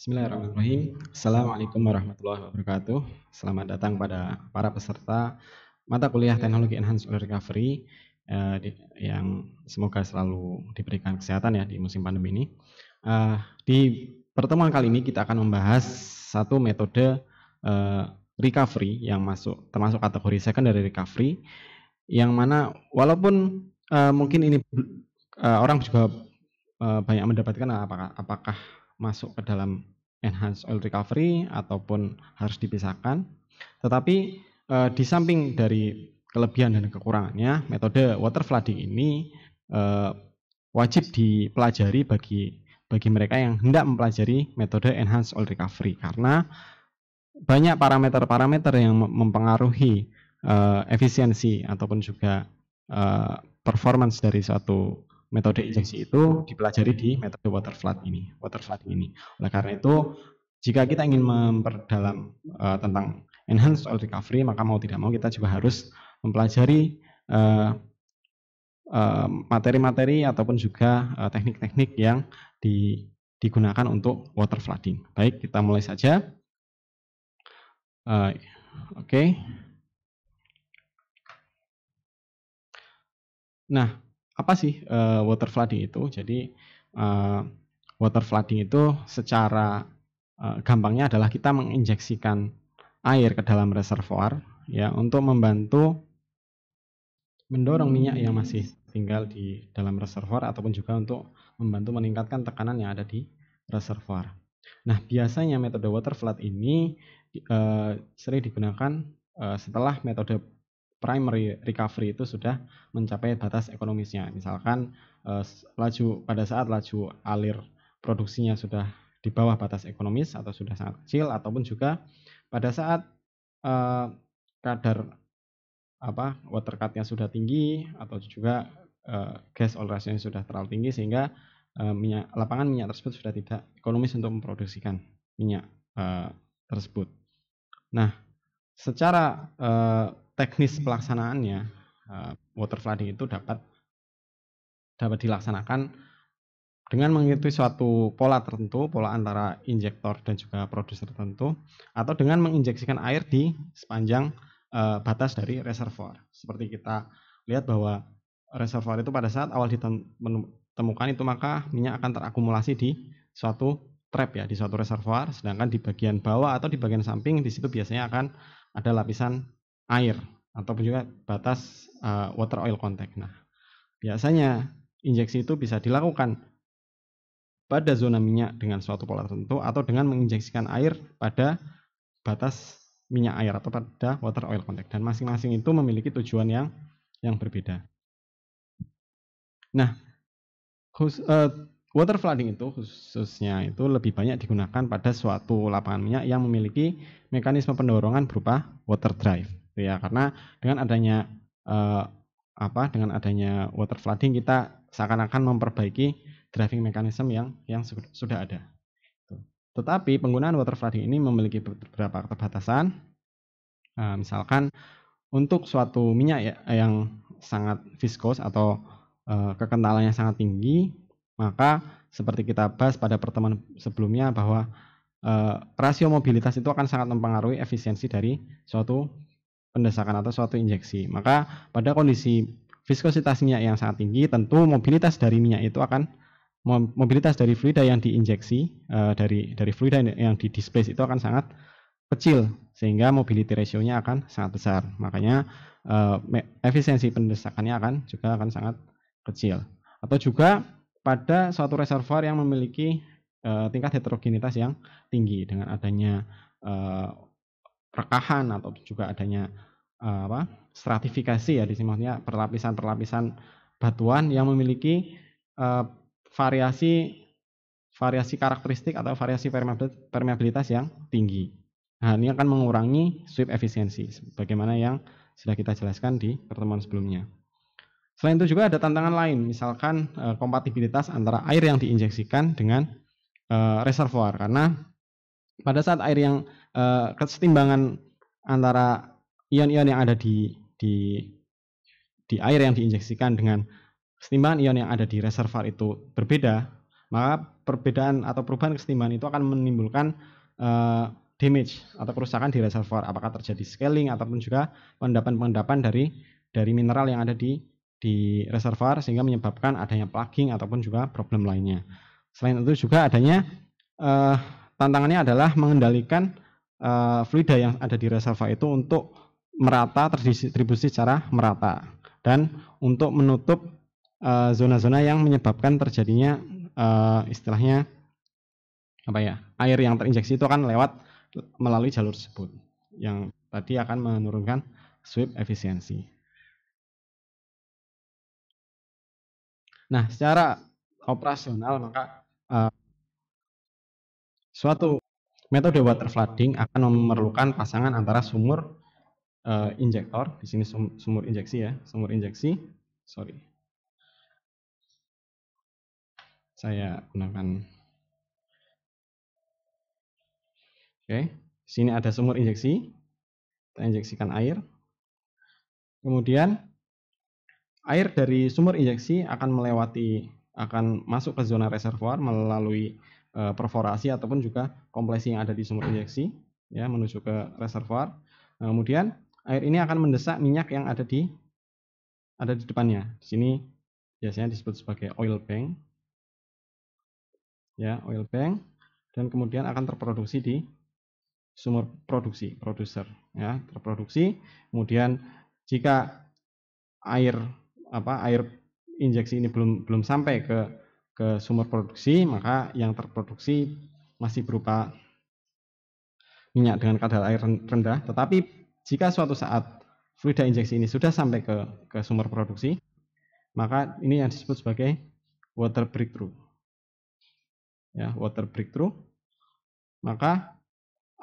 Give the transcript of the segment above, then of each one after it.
Bismillahirrahmanirrahim. Assalamualaikum warahmatullahi wabarakatuh. Selamat datang pada para peserta mata kuliah Teknologi Enhanced Oil Recovery yang semoga selalu diberikan kesehatan ya di musim pandemi ini. Di pertemuan kali ini kita akan membahas satu metode recovery yang termasuk kategori secondary recovery, yang mana walaupun mungkin ini orang juga banyak mendapatkan apakah masuk ke dalam enhanced oil recovery ataupun harus dipisahkan. Tetapi di samping dari kelebihan dan kekurangannya, metode water flooding ini wajib dipelajari bagi mereka yang hendak mempelajari metode enhanced oil recovery, karena banyak parameter-parameter yang mempengaruhi efisiensi ataupun juga performance dari suatu metode injeksi itu dipelajari di metode water flooding ini. Oleh karena itu, jika kita ingin memperdalam tentang enhanced oil recovery, maka mau tidak mau kita juga harus mempelajari materi-materi ataupun juga teknik-teknik yang digunakan untuk water flooding. Baik, kita mulai saja. Oke. Nah, apa sih water flooding itu? Jadi water flooding itu secara gampangnya adalah kita menginjeksikan air ke dalam reservoir ya, untuk membantu mendorong minyak yang masih tinggal di dalam reservoir ataupun juga untuk membantu meningkatkan tekanan yang ada di reservoir. Nah, biasanya metode water flood ini sering digunakan setelah metode primary recovery itu sudah mencapai batas ekonomisnya. Misalkan pada saat laju alir produksinya sudah di bawah batas ekonomis atau sudah sangat kecil, ataupun juga pada saat kadar water cut-nya sudah tinggi, atau juga gas oil ratio-nya sudah terlalu tinggi sehingga lapangan minyak tersebut sudah tidak ekonomis untuk memproduksikan minyak tersebut. Nah, secara teknis pelaksanaannya, water flooding itu dapat dilaksanakan dengan mengikuti suatu pola tertentu, pola antara injektor dan juga produser tertentu, atau dengan menginjeksikan air di sepanjang batas dari reservoir. Seperti kita lihat bahwa reservoir itu pada saat awal ditemukan itu, maka minyak akan terakumulasi di suatu trap ya, di suatu reservoir, sedangkan di bagian bawah atau di bagian samping di situ biasanya akan ada lapisan air ataupun juga batas water oil contact. Nah, biasanya injeksi itu bisa dilakukan pada zona minyak dengan suatu pola tertentu, atau dengan menginjeksikan air pada batas minyak air atau pada water oil contact, dan masing-masing itu memiliki tujuan yang berbeda. Nah, water flooding itu khususnya itu lebih banyak digunakan pada suatu lapangan minyak yang memiliki mekanisme pendorongan berupa water drive, ya, karena dengan adanya water flooding kita seakan-akan memperbaiki driving mechanism yang sudah ada. Tetapi penggunaan water flooding ini memiliki beberapa keterbatasan. Misalkan untuk suatu minyak yang sangat viskos atau kekentalannya sangat tinggi, maka seperti kita bahas pada pertemuan sebelumnya bahwa rasio mobilitas itu akan sangat mempengaruhi efisiensi dari suatu pendesakan atau suatu injeksi. Maka pada kondisi viskositas minyak yang sangat tinggi, tentu mobilitas dari minyak itu mobilitas dari fluida yang diinjeksi, dari fluida yang di-displace itu akan sangat kecil, sehingga mobility ratio-nya akan sangat besar. Makanya efisiensi pendesakannya akan sangat kecil. Atau juga pada suatu reservoir yang memiliki tingkat heterogenitas yang tinggi, dengan adanya rekahan atau juga adanya stratifikasi ya, di sini maksudnya perlapisan-perlapisan batuan yang memiliki variasi karakteristik atau variasi permeabilitas yang tinggi. Nah, ini akan mengurangi sweep efisiensi sebagaimana yang sudah kita jelaskan di pertemuan sebelumnya. Selain itu juga ada tantangan lain, misalkan kompatibilitas antara air yang diinjeksikan dengan reservoir, karena pada saat air yang kesetimbangan antara ion-ion yang ada di air yang diinjeksikan dengan kesetimbangan ion yang ada di reservoir itu berbeda, maka perbedaan atau perubahan kesetimbangan itu akan menimbulkan damage atau kerusakan di reservoir, apakah terjadi scaling ataupun juga pengendapan dari mineral yang ada di reservoir sehingga menyebabkan adanya plugging ataupun juga problem lainnya. Selain itu juga adanya tantangannya adalah mengendalikan fluida yang ada di reservoir itu untuk merata, terdistribusi secara merata, dan untuk menutup zona-zona yang menyebabkan terjadinya istilahnya apa ya, air yang terinjeksi itu akan lewat melalui jalur tersebut yang tadi akan menurunkan sweep efisiensi. Nah, secara operasional maka suatu metode water flooding akan memerlukan pasangan antara sumur injektor, di sini sumur injeksi ya, sumur injeksi. Sorry, saya gunakan. Oke, sini ada sumur injeksi, kita injeksikan air. Kemudian air dari sumur injeksi akan masuk ke zona reservoir melalui perforasi ataupun juga kompresi yang ada di sumur injeksi ya, menuju ke reservoir. Nah, kemudian air ini akan mendesak minyak yang ada di depannya. Di sini biasanya disebut sebagai oil bank. Ya, oil bank, dan kemudian akan terproduksi di sumur produser ya, terproduksi. Kemudian jika air injeksi ini belum sampai ke sumur produksi, maka yang terproduksi masih berupa minyak dengan kadar air rendah. Tetapi jika suatu saat fluida injeksi ini sudah sampai ke sumur produksi, maka ini yang disebut sebagai water breakthrough. Ya, water breakthrough. Maka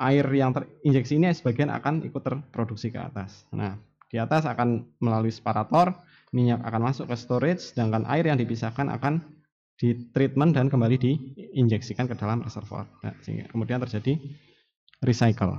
air yang terinjeksi ini sebagian akan ikut terproduksi ke atas. Nah, di atas akan melalui separator, minyak akan masuk ke storage, sedangkan air yang dipisahkan akan ditreatment dan kembali diinjeksikan ke dalam reservoir. Nah, sehingga kemudian terjadi recycle.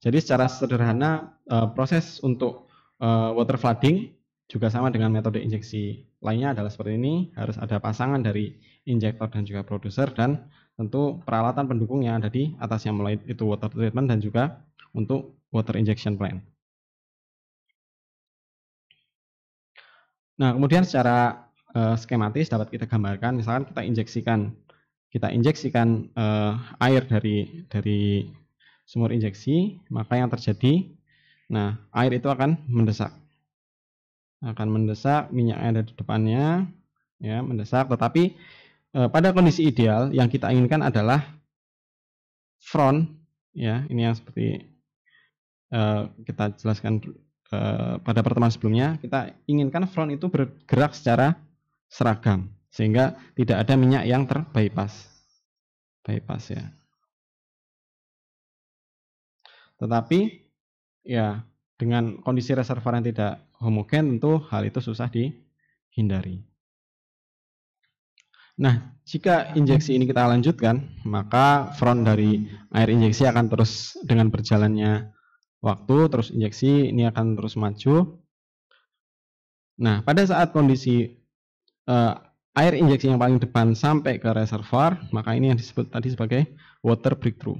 Jadi secara sederhana proses untuk water flooding juga sama dengan metode injeksi lainnya adalah seperti ini. Harus ada pasangan dari injektor dan juga produser, dan tentu peralatan pendukung yang ada di atasnya, mulai itu water treatment dan juga untuk water injection plant. Nah, kemudian secara skematis dapat kita gambarkan, misalkan kita injeksikan air dari sumur injeksi, maka yang terjadi, nah, air itu akan mendesak minyak yang ada di depannya ya, mendesak. Tetapi pada kondisi ideal yang kita inginkan adalah front ya, ini yang seperti kita jelaskan pada pertemuan sebelumnya. Kita inginkan front itu bergerak secara seragam sehingga tidak ada minyak yang terbypass ya. Tetapi ya, dengan kondisi reservoir yang tidak homogen, tentu hal itu susah dihindari. Nah, jika injeksi ini kita lanjutkan, maka front dari air injeksi akan terus, dengan berjalannya waktu, terus injeksi ini akan terus maju. Nah, pada saat kondisi air injeksi yang paling depan sampai ke reservoir, maka ini yang disebut tadi sebagai water breakthrough,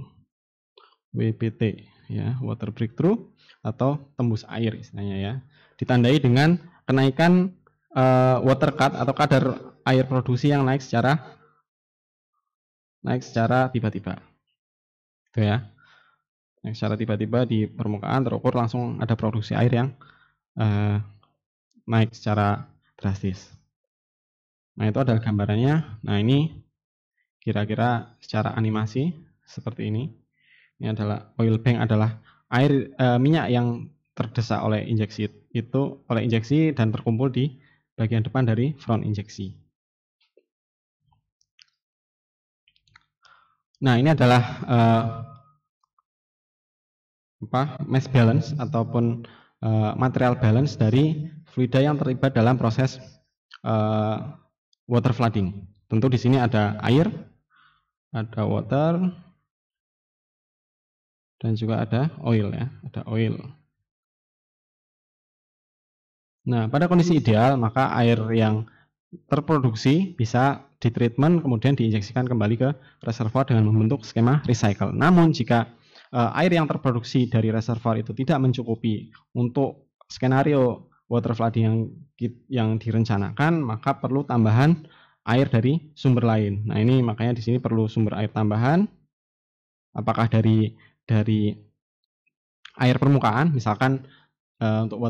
WBT ya, water breakthrough atau tembus air istilahnya ya. Ditandai dengan kenaikan water cut atau kadar air produksi yang naik secara tiba-tiba. Itu ya. Naik secara tiba-tiba di permukaan, terukur langsung ada produksi air yang naik secara drastis. Nah, itu adalah gambarannya. Nah, ini kira-kira secara animasi seperti ini. Ini adalah oil bank, adalah air minyak yang terdesak oleh injeksi dan terkumpul di bagian depan dari front injeksi. Nah, ini adalah mass balance ataupun material balance dari fluida yang terlibat dalam proses water flooding. Tentu di sini ada air, ada water, dan juga ada oil ya, ada oil. Nah, pada kondisi ideal maka air yang terproduksi bisa ditreatment kemudian diinjeksikan kembali ke reservoir dengan membentuk skema recycle. Namun jika air yang terproduksi dari reservoir itu tidak mencukupi untuk skenario water flooding yang direncanakan, maka perlu tambahan air dari sumber lain. Nah, ini makanya di sini perlu sumber air tambahan. Apakah dari air permukaan, misalkan untuk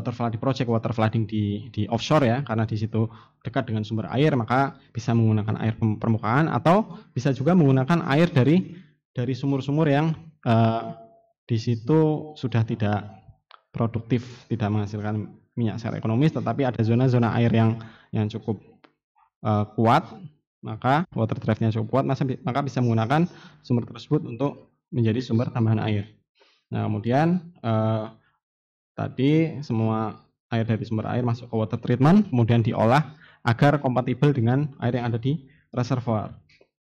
project water flooding di offshore ya, karena di situ dekat dengan sumber air, maka bisa menggunakan air permukaan atau bisa juga menggunakan air dari sumur-sumur yang di situ sudah tidak produktif, tidak menghasilkan minyak secara ekonomis, tetapi ada zona-zona air yang cukup kuat, maka water drive-nya cukup kuat, maka bisa menggunakan sumber tersebut untuk menjadi sumber tambahan air. Nah, kemudian tadi semua air dari sumber air masuk ke water treatment, kemudian diolah agar kompatibel dengan air yang ada di reservoir.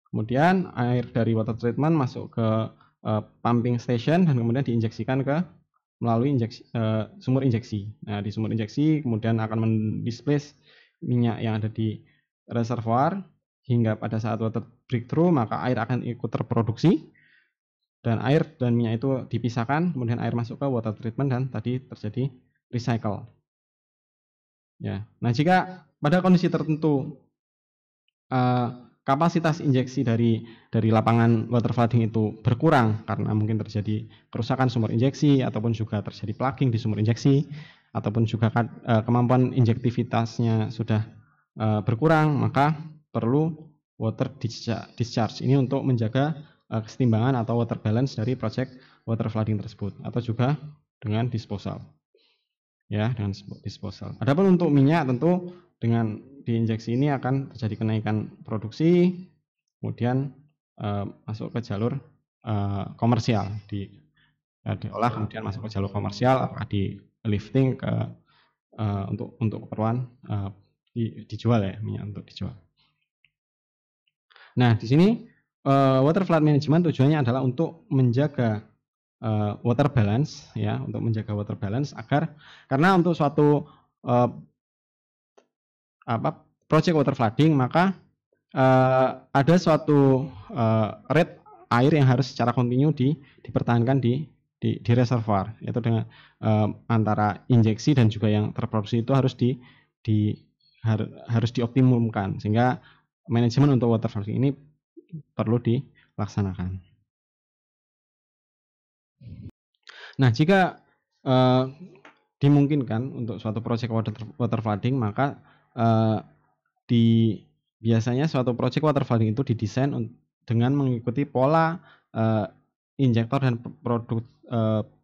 Kemudian air dari water treatment masuk ke pumping station dan kemudian diinjeksikan melalui sumur injeksi. Nah, di sumur injeksi kemudian akan mendisplace minyak yang ada di reservoir hingga pada saat water breakthrough maka air akan ikut terproduksi dan air dan minyak itu dipisahkan, kemudian air masuk ke water treatment dan tadi terjadi recycle. Ya. Nah, jika pada kondisi tertentu kapasitas injeksi dari lapangan water flooding itu berkurang karena mungkin terjadi kerusakan sumur injeksi ataupun juga terjadi plugging di sumur injeksi ataupun juga kemampuan injektivitasnya sudah berkurang, maka perlu water discharge ini untuk menjaga kesetimbangan atau water balance dari project water flooding tersebut, atau juga dengan disposal. Ya, dengan disposal. Adapun untuk minyak tentu dengan diinjeksi ini akan terjadi kenaikan produksi, kemudian masuk ke jalur komersial, diolah kemudian masuk ke jalur komersial, apakah di lifting ke untuk keperluan dijual ya, minyak untuk dijual. Nah, di sini water flood management tujuannya adalah untuk menjaga water balance ya, untuk menjaga water balance karena untuk suatu project water flooding maka ada suatu rate air yang harus secara kontinu dipertahankan di reservoir, yaitu dengan antara injeksi dan juga yang terproduksi itu harus dioptimumkan, sehingga manajemen untuk water flooding ini perlu dilaksanakan. Nah, jika dimungkinkan untuk suatu project water flooding, maka biasanya suatu project water flooding itu didesain dengan mengikuti pola injektor dan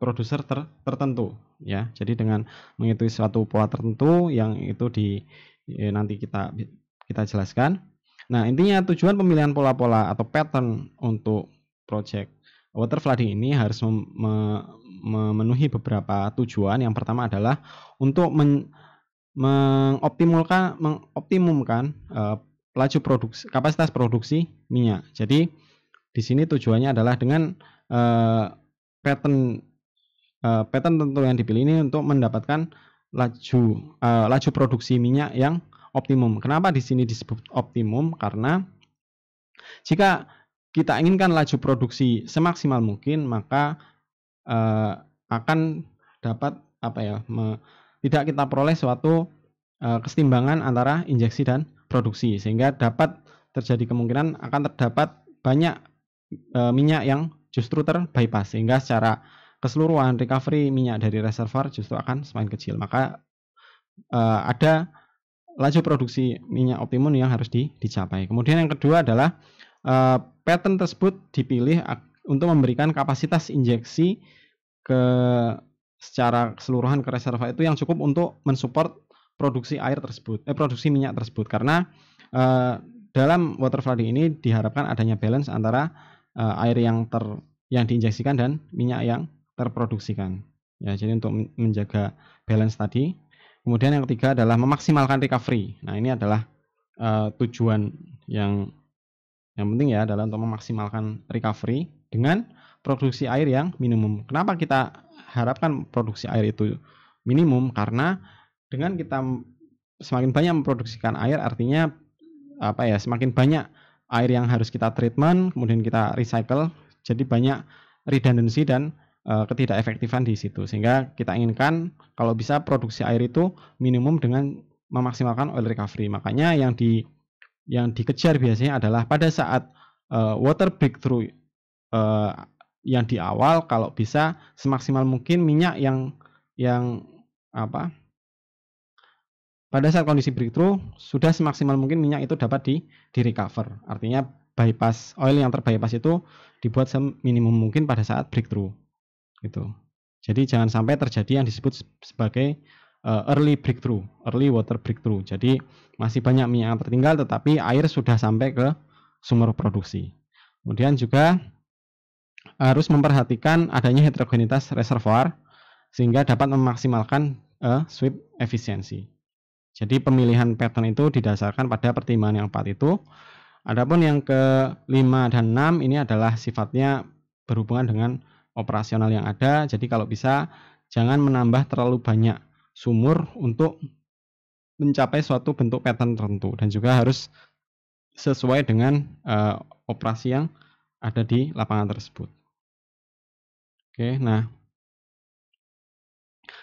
produser tertentu ya. Jadi dengan mengikuti suatu pola tertentu yang itu nanti kita jelaskan. Nah, intinya tujuan pemilihan pola-pola atau pattern untuk project water flooding ini harus memenuhi beberapa tujuan. Yang pertama adalah untuk mengoptimumkan laju produksi, kapasitas produksi minyak. Jadi di sini tujuannya adalah dengan pattern tentu yang dipilih ini untuk mendapatkan laju produksi minyak yang optimum. Kenapa di sini disebut optimum? Karena jika kita inginkan laju produksi semaksimal mungkin, maka akan dapat tidak kita peroleh suatu kesetimbangan antara injeksi dan produksi, sehingga dapat terjadi kemungkinan akan terdapat banyak minyak yang justru terbypass, sehingga secara keseluruhan recovery minyak dari reservoir justru akan semakin kecil. Maka ada laju produksi minyak optimum yang harus dicapai. Kemudian yang kedua adalah pattern tersebut dipilih untuk memberikan kapasitas injeksi secara keseluruhan ke reservoir itu yang cukup untuk mensupport produksi produksi minyak tersebut. Karena dalam water flooding ini diharapkan adanya balance antara air yang diinjeksikan dan minyak yang terproduksikan. Ya, jadi untuk menjaga balance tadi. Kemudian yang ketiga adalah memaksimalkan recovery. Nah, ini adalah tujuan yang penting ya, adalah untuk memaksimalkan recovery dengan produksi air yang minimum. Kenapa kita harapkan produksi air itu minimum? Karena dengan kita semakin banyak memproduksikan air, artinya semakin banyak air yang harus kita treatment, kemudian kita recycle, jadi banyak redundancy dan ketidakefektifan di situ. Sehingga kita inginkan kalau bisa produksi air itu minimum dengan memaksimalkan oil recovery. Makanya yang dikejar biasanya adalah pada saat water breakthrough yang di awal, kalau bisa semaksimal mungkin minyak yang pada saat kondisi breakthrough sudah semaksimal mungkin minyak itu dapat di recover. Artinya bypass oil yang terbypass itu dibuat seminimum mungkin pada saat breakthrough gitu. Jadi jangan sampai terjadi yang disebut sebagai early breakthrough, early water breakthrough. Jadi masih banyak minyak yang tertinggal tetapi air sudah sampai ke sumber produksi. Kemudian juga harus memperhatikan adanya heterogenitas reservoir sehingga dapat memaksimalkan sweep efisiensi. Jadi pemilihan pattern itu didasarkan pada pertimbangan yang 4 itu. Adapun yang ke-5 dan 6 ini adalah sifatnya berhubungan dengan operasional yang ada. Jadi kalau bisa jangan menambah terlalu banyak sumur untuk mencapai suatu bentuk pattern tertentu dan juga harus sesuai dengan operasi yang ada di lapangan tersebut. Oke, nah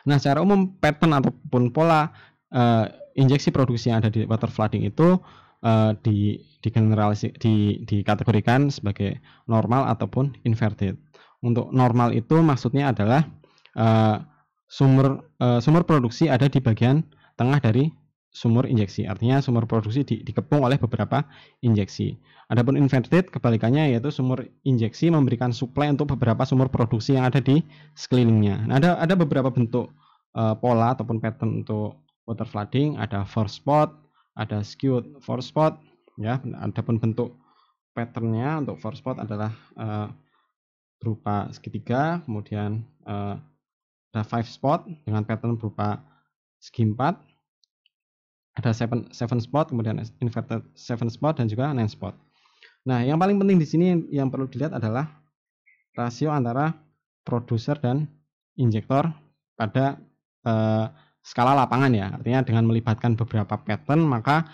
secara umum pattern ataupun pola injeksi produksi yang ada di water flooding itu dikategorikan sebagai normal ataupun inverted. Untuk normal itu maksudnya adalah sumber produksi ada di bagian tengah dari sumur injeksi. Artinya sumur produksi dikepung oleh beberapa injeksi. Adapun inverted kebalikannya, yaitu sumur injeksi memberikan suplai untuk beberapa sumur produksi yang ada di sekelilingnya. Nah, ada beberapa bentuk pola ataupun pattern untuk water flooding. Ada force spot, ada skewed force spot, ya. Adapun bentuk patternnya untuk force spot adalah berupa segitiga, kemudian ada 5 spot dengan pattern berupa segi 4, ada 7 spot, kemudian inverted 7 spot dan juga 9 spot. Nah, yang paling penting di sini yang perlu dilihat adalah rasio antara produser dan injektor pada skala lapangan, ya. Artinya dengan melibatkan beberapa pattern, maka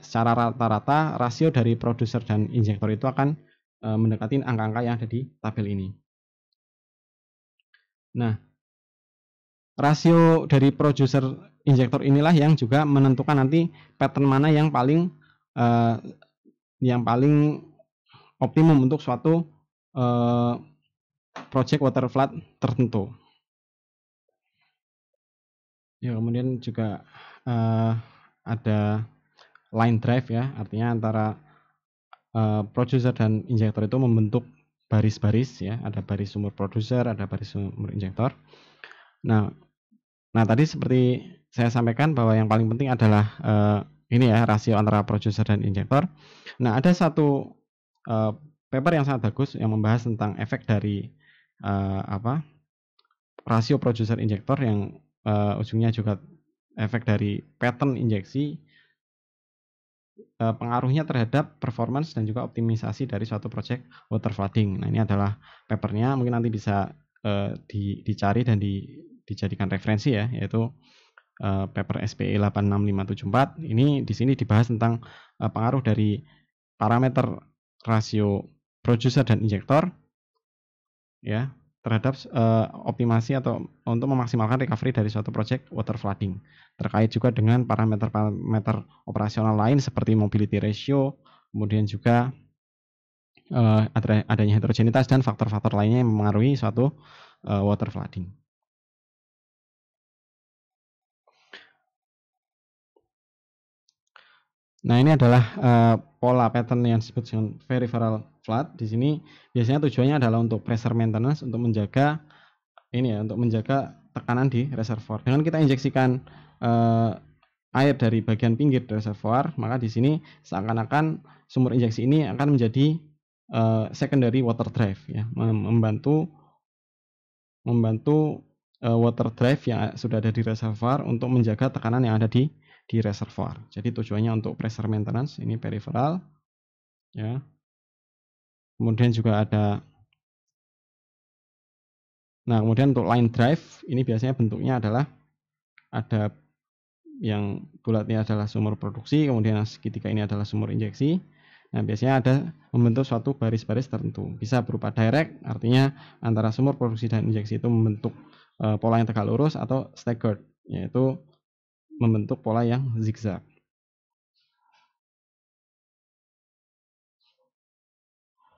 secara rata-rata rasio dari produser dan injektor itu akan mendekati angka-angka yang ada di tabel ini. Nah, rasio dari produser injektor inilah yang juga menentukan nanti pattern mana yang paling optimum untuk suatu project water flood tertentu. Ya, kemudian juga ada line drive, ya, artinya antara produser dan injektor itu membentuk baris-baris, ya, ada baris sumur produser, ada baris sumur injektor. Nah tadi seperti saya sampaikan bahwa yang paling penting adalah ini, ya, rasio antara produser dan injektor. Nah, ada satu paper yang sangat bagus yang membahas tentang efek dari rasio produser injektor yang ujungnya juga efek dari pattern injeksi, pengaruhnya terhadap performance dan juga optimisasi dari suatu project water flooding. Nah, ini adalah papernya, mungkin nanti bisa dicari dan dijadikan referensi, ya, yaitu paper SPE 86574. Ini di sini dibahas tentang pengaruh dari parameter rasio produser dan injektor, ya, terhadap optimasi atau untuk memaksimalkan recovery dari suatu project water flooding. Terkait juga dengan parameter-parameter operasional lain seperti mobility ratio, kemudian juga adanya heterogenitas dan faktor-faktor lainnya yang memengaruhi suatu water flooding. Nah, ini adalah pola pattern yang disebut dengan peripheral flood. Di sini biasanya tujuannya adalah untuk pressure maintenance, untuk menjaga untuk menjaga tekanan di reservoir. Dengan kita injeksikan air dari bagian pinggir reservoir, maka di sini seakan-akan sumur injeksi ini akan menjadi secondary water drive, ya, membantu water drive yang sudah ada di reservoir untuk menjaga tekanan yang ada di reservoir. Jadi tujuannya untuk pressure maintenance, ini peripheral, ya. Kemudian juga ada, kemudian untuk line drive ini biasanya bentuknya adalah ada yang bulat ini adalah sumur produksi, kemudian yang segitiga ini adalah sumur injeksi. Nah, biasanya ada membentuk suatu baris-baris tertentu. Bisa berupa direct, artinya antara sumur produksi dan injeksi itu membentuk pola yang tegak lurus, atau staggered, yaitu membentuk pola yang zigzag.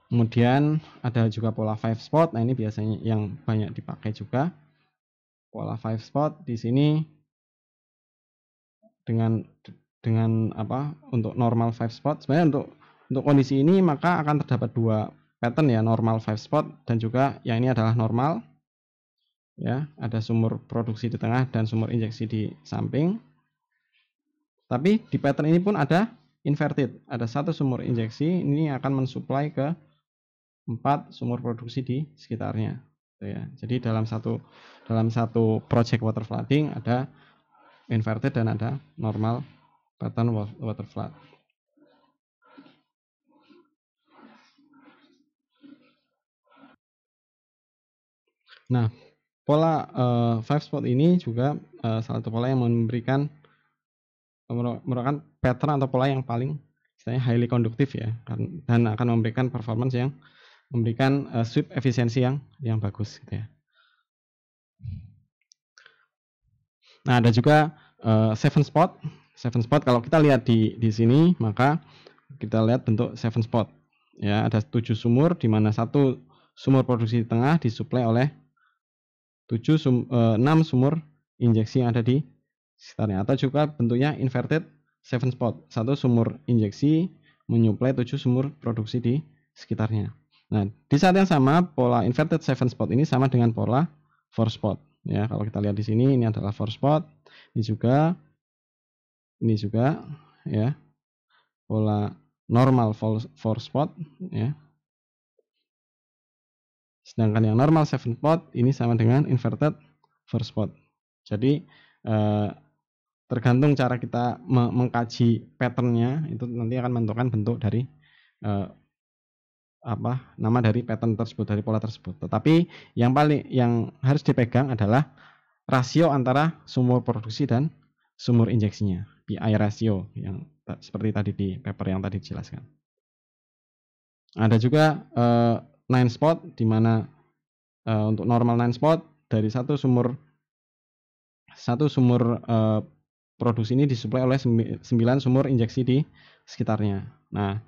Kemudian ada juga pola 5 spot. Nah, ini biasanya yang banyak dipakai juga. Pola 5 spot di sini dengan apa, untuk normal 5 spot. Sebenarnya untuk kondisi ini maka akan terdapat dua pattern ya, normal 5 spot dan juga yang ini adalah normal. Ya, ada sumur produksi di tengah dan sumur injeksi di samping. Tapi di pattern ini pun ada inverted. Ada satu sumur injeksi ini akan mensuplai ke 4 sumur produksi di sekitarnya. Ya. Jadi dalam satu project water flooding ada inverted dan ada normal pattern water flood. Nah, pola 5 spot ini juga salah satu pola yang merupakan pattern atau pola yang paling highly konduktif ya, dan akan memberikan performance yang memberikan sweep efisiensi yang bagus gitu ya. Nah, ada juga 7 spot. 7 spot kalau kita lihat di sini, maka kita lihat bentuk 7 spot. Ya, ada 7 sumur di mana satu sumur produksi di tengah disuplai oleh 6 sumur injeksi yang ada di sekitarnya, atau juga bentuknya inverted 7 spot. Satu sumur injeksi menyuplai 7 sumur produksi di sekitarnya. Nah, di saat yang sama pola inverted 7 spot ini sama dengan pola 4 spot. Ya, kalau kita lihat di sini ini adalah 4 spot. Ini juga ya. Pola normal 4 spot ya. Sedangkan yang normal 7 spot ini sama dengan inverted 4 spot. Jadi tergantung cara kita mengkaji patternnya, itu nanti akan menentukan bentuk dari nama dari pattern tersebut, dari pola tersebut. Tetapi yang harus dipegang adalah rasio antara sumur produksi dan sumur injeksinya, PI ratio, yang seperti tadi di paper yang tadi dijelaskan. Ada juga 9 spot, di mana untuk normal 9 spot dari satu sumur produksi ini disuplai oleh 9 sumur injeksi di sekitarnya. Nah,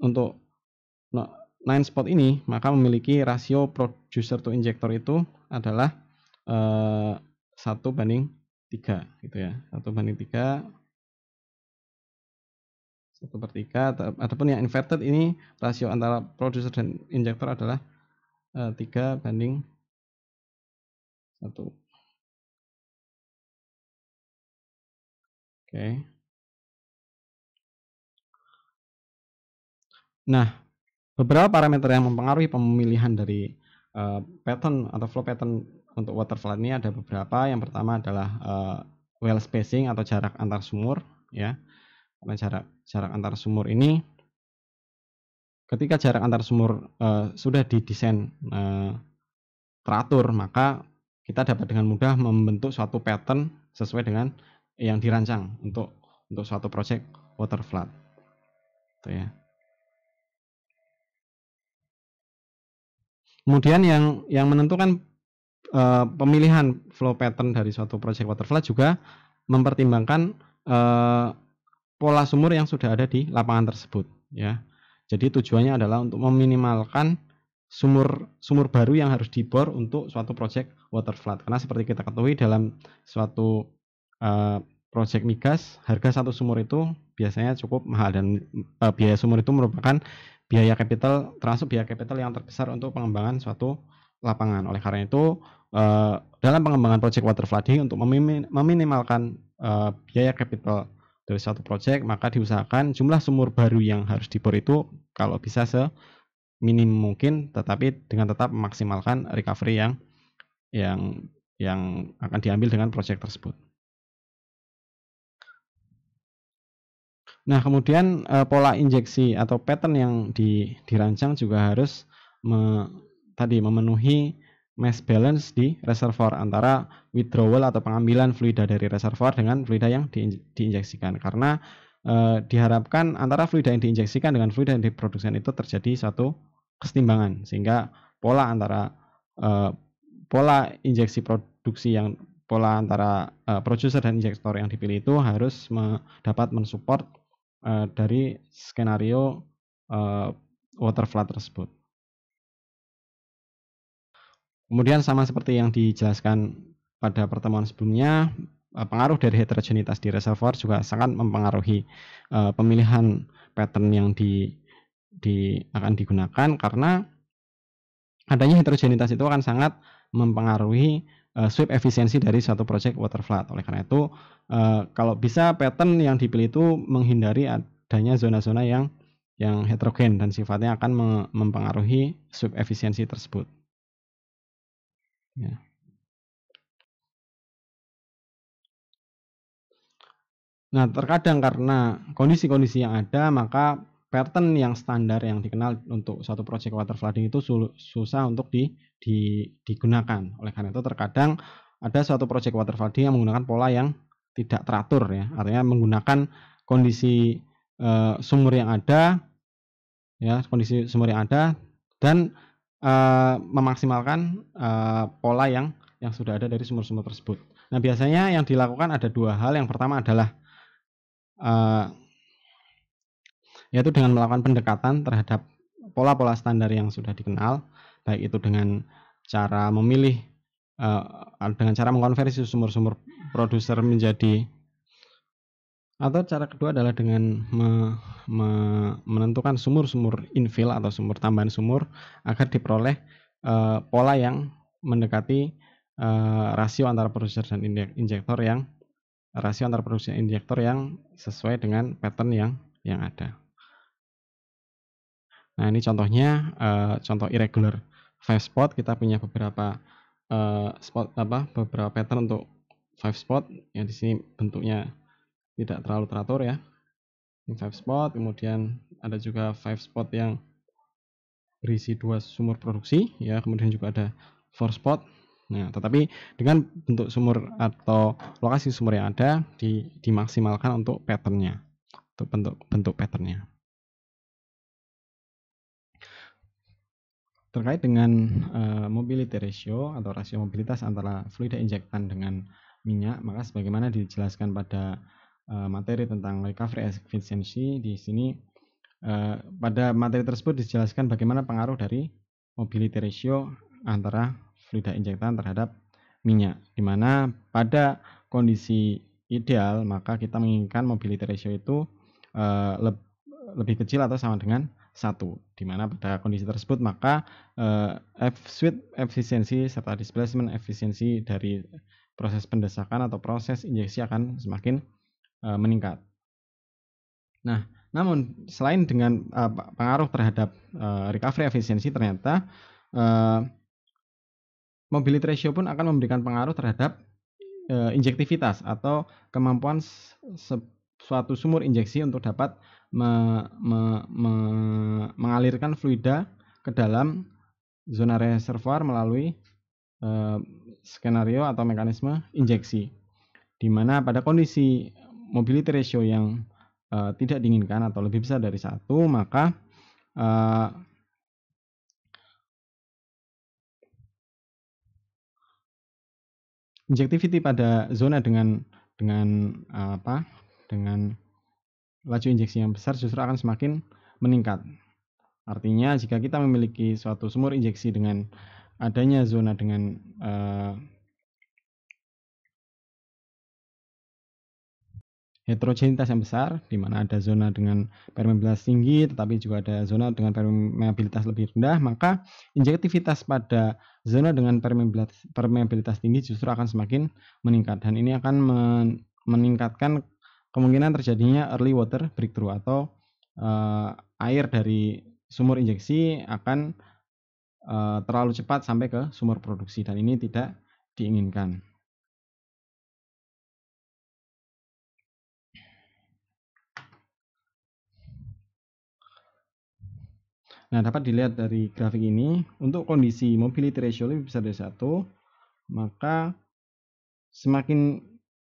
untuk 9 spot ini maka memiliki rasio producer to injector itu adalah 1:3 gitu ya. 1:3. 1/3. Adapun yang inverted ini rasio antara producer dan injektor adalah 3:1. Oke. Nah, beberapa parameter yang mempengaruhi pemilihan dari pattern atau flow pattern untuk water flood ini ada beberapa. Yang pertama adalah well spacing atau jarak antar sumur ya. Karena jarak antar sumur ini, ketika jarak antar sumur sudah didesain teratur, maka kita dapat dengan mudah membentuk suatu pattern sesuai dengan yang dirancang untuk suatu project water flood. Itu ya. Kemudian yang menentukan pemilihan flow pattern dari suatu project water flood juga mempertimbangkan pola sumur yang sudah ada di lapangan tersebut ya. Jadi tujuannya adalah untuk meminimalkan sumur baru yang harus dibor untuk suatu project water flood. Karena seperti kita ketahui dalam suatu project migas, harga satu sumur itu biasanya cukup mahal, dan biaya sumur itu merupakan biaya kapital, termasuk biaya kapital yang terbesar untuk pengembangan suatu lapangan. Oleh karena itu dalam pengembangan project water flooding, untuk meminimalkan biaya kapital dari suatu project, maka diusahakan jumlah sumur baru yang harus dibor itu kalau bisa seminim mungkin, tetapi dengan tetap memaksimalkan recovery yang akan diambil dengan project tersebut. Nah, kemudian pola injeksi atau pattern yang dirancang juga harus memenuhi mass balance di reservoir antara withdrawal atau pengambilan fluida dari reservoir dengan fluida yang diinjeksikan, karena diharapkan antara fluida yang diinjeksikan dengan fluida yang diproduksikan itu terjadi suatu kesetimbangan, sehingga pola antara pola injeksi produksi yang pola antara producer dan injektor yang dipilih itu harus dapat mensupport dari skenario water flood tersebut. Kemudian sama seperti yang dijelaskan pada pertemuan sebelumnya, pengaruh dari heterogenitas di reservoir juga sangat mempengaruhi pemilihan pattern yang akan digunakan, karena adanya heterogenitas itu akan sangat mempengaruhi sweep efisiensi dari suatu project water flood. Oleh karena itu, kalau bisa pattern yang dipilih itu menghindari adanya zona-zona yang heterogen dan sifatnya akan mempengaruhi sweep efisiensi tersebut. Ya. Nah, terkadang karena kondisi-kondisi yang ada, maka pattern yang standar yang dikenal untuk suatu project water flooding itu susah untuk digunakan. Oleh karena itu, terkadang ada suatu project water flooding yang menggunakan pola yang tidak teratur, ya, artinya menggunakan kondisi sumur yang ada, ya, kondisi sumur yang ada, dan memaksimalkan pola yang sudah ada dari sumur-sumur tersebut. Nah, biasanya yang dilakukan ada dua hal. Yang pertama adalah yaitu dengan melakukan pendekatan terhadap pola-pola standar yang sudah dikenal, baik itu dengan cara memilih, dengan cara mengkonversi sumur-sumur produser menjadi, atau cara kedua adalah dengan menentukan sumur-sumur infill atau sumur tambahan sumur agar diperoleh pola yang mendekati rasio antara produser dan injektor yang sesuai dengan pattern yang ada. Nah, ini contohnya, contoh irregular 5 spot. Kita punya beberapa beberapa pattern untuk 5 spot yang di sini bentuknya tidak terlalu teratur, ya. Ini 5 spot, kemudian ada juga 5 spot yang berisi 2 sumur produksi, ya, kemudian juga ada 4 spot. Nah, tetapi dengan bentuk sumur atau lokasi sumur yang ada dimaksimalkan untuk patternnya, untuk bentuk patternnya. Terkait dengan mobility ratio atau rasio mobilitas antara fluida injektan dengan minyak, maka sebagaimana dijelaskan pada materi tentang recovery efficiency, di sini pada materi tersebut dijelaskan bagaimana pengaruh dari mobility ratio antara fluida injektan terhadap minyak, di mana pada kondisi ideal maka kita menginginkan mobility ratio itu lebih kecil atau sama dengan 1, di mana pada kondisi tersebut maka sweep efisiensi serta displacement efisiensi dari proses pendesakan atau proses injeksi akan semakin meningkat. Nah, namun selain dengan pengaruh terhadap recovery efisiensi, ternyata mobility ratio pun akan memberikan pengaruh terhadap injektivitas atau kemampuan suatu sumur injeksi untuk dapat mengalirkan fluida ke dalam zona reservoir melalui skenario atau mekanisme injeksi, di mana pada kondisi mobility ratio yang tidak diinginkan atau lebih besar dari 1, maka injectivity pada zona dengan laju injeksi yang besar justru akan semakin meningkat. Artinya jika kita memiliki suatu sumur injeksi dengan adanya zona dengan heterogenitas yang besar, di mana ada zona dengan permeabilitas tinggi tetapi juga ada zona dengan permeabilitas lebih rendah, maka injektivitas pada zona dengan permeabilitas tinggi justru akan semakin meningkat, dan ini akan meningkatkan kemungkinan terjadinya early water breakthrough atau air dari sumur injeksi akan terlalu cepat sampai ke sumur produksi, dan ini tidak diinginkan. Nah, dapat dilihat dari grafik ini, untuk kondisi mobility ratio lebih besar dari 1, maka semakin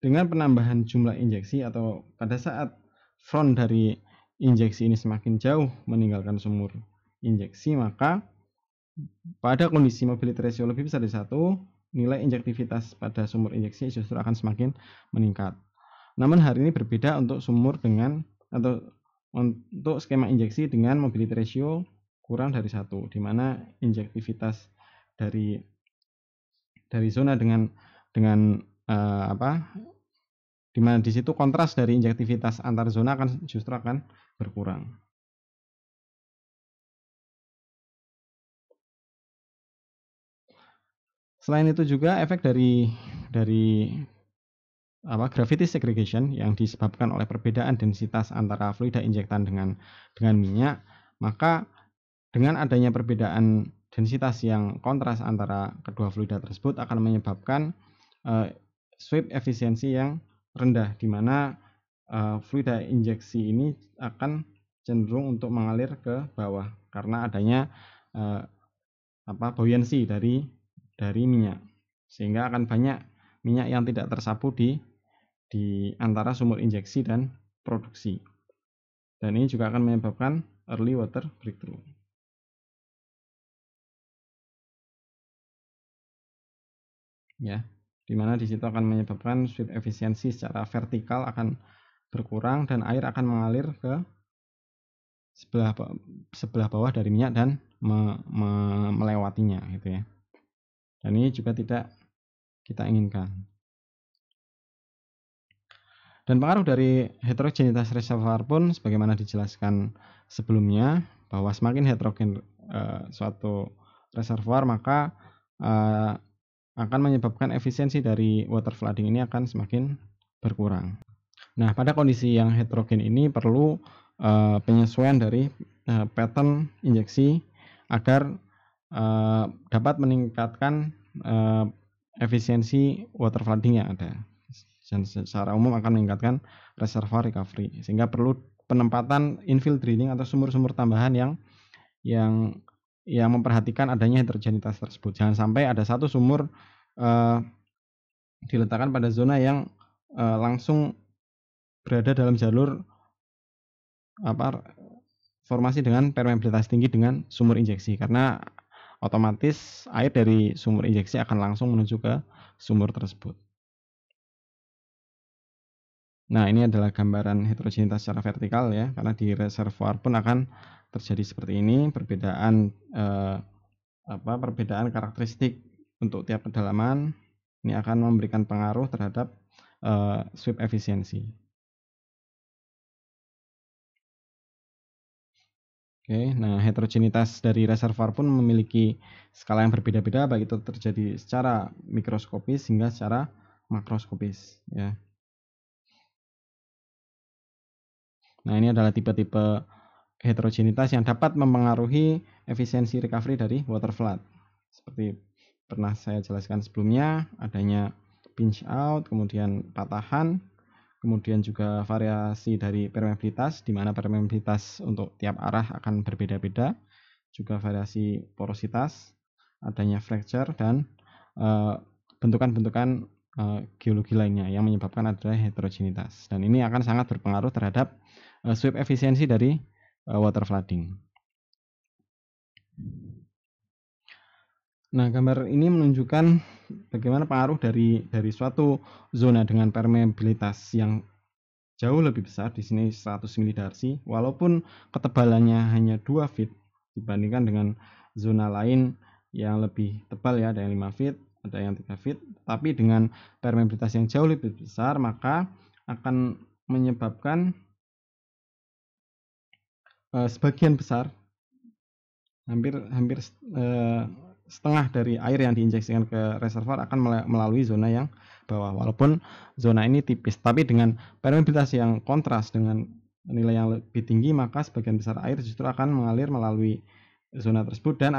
dengan penambahan jumlah injeksi atau pada saat front dari injeksi ini semakin jauh meninggalkan sumur injeksi, maka pada kondisi mobility ratio lebih besar dari 1, nilai injektivitas pada sumur injeksi justru akan semakin meningkat. Namun hari ini berbeda untuk sumur dengan atau untuk skema injeksi dengan mobility ratio kurang dari 1, di mana injektivitas dari zona dengan di mana di situ kontras dari injektivitas antar zona justru akan berkurang. Selain itu juga efek dari gravity segregation yang disebabkan oleh perbedaan densitas antara fluida injektan dengan minyak, maka dengan adanya perbedaan densitas yang kontras antara kedua fluida tersebut akan menyebabkan sweep efisiensi yang rendah, di mana fluida injeksi ini akan cenderung untuk mengalir ke bawah karena adanya buoyancy dari minyak, sehingga akan banyak minyak yang tidak tersapu di antara sumur injeksi dan produksi, dan ini juga akan menyebabkan early water breakthrough. Ya, dimana di situ akan menyebabkan sweep efisiensi secara vertikal akan berkurang dan air akan mengalir ke sebelah bawah dari minyak dan melewatinya, gitu ya. Dan ini juga tidak kita inginkan. Dan pengaruh dari heterogenitas reservoir pun sebagaimana dijelaskan sebelumnya, bahwa semakin heterogen suatu reservoir, maka akan menyebabkan efisiensi dari water flooding ini akan semakin berkurang. Nah, pada kondisi yang heterogen ini perlu penyesuaian dari pattern injeksi agar dapat meningkatkan efisiensi water flooding yang ada, dan secara umum akan meningkatkan reservoir recovery, sehingga perlu penempatan infill drilling atau sumur-sumur tambahan yang memperhatikan adanya heterogenitas tersebut. Jangan sampai ada satu sumur diletakkan pada zona yang langsung berada dalam jalur formasi dengan permeabilitas tinggi dengan sumur injeksi, karena otomatis air dari sumur injeksi akan langsung menuju ke sumur tersebut. Nah, ini adalah gambaran heterogenitas secara vertikal ya, karena di reservoir pun akan terjadi seperti ini, perbedaan karakteristik untuk tiap kedalaman. Ini akan memberikan pengaruh terhadap sweep efisiensi. Oke, nah heterogenitas dari reservoir pun memiliki skala yang berbeda-beda, baik itu terjadi secara mikroskopis hingga secara makroskopis ya. Nah, ini adalah tipe-tipe heterogenitas yang dapat mempengaruhi efisiensi recovery dari water flood. Seperti pernah saya jelaskan sebelumnya, adanya pinch out, kemudian patahan, kemudian juga variasi dari permeabilitas, di mana permeabilitas untuk tiap arah akan berbeda-beda, juga variasi porositas, adanya fracture, dan bentukan-bentukan geologi lainnya yang menyebabkan adanya heterogenitas. Dan ini akan sangat berpengaruh terhadap sweep efisiensi dari water flooding. Nah, gambar ini menunjukkan bagaimana pengaruh dari suatu zona dengan permeabilitas yang jauh lebih besar, di sini 100 milidarsi, walaupun ketebalannya hanya 2 feet dibandingkan dengan zona lain yang lebih tebal ya, ada yang 5 feet, ada yang 3 feet, tapi dengan permeabilitas yang jauh lebih besar, maka akan menyebabkan sebagian besar, hampir setengah dari air yang diinjeksikan ke reservoir akan melalui zona yang bawah, walaupun zona ini tipis, tapi dengan permeabilitas yang kontras dengan nilai yang lebih tinggi, maka sebagian besar air justru akan mengalir melalui zona tersebut dan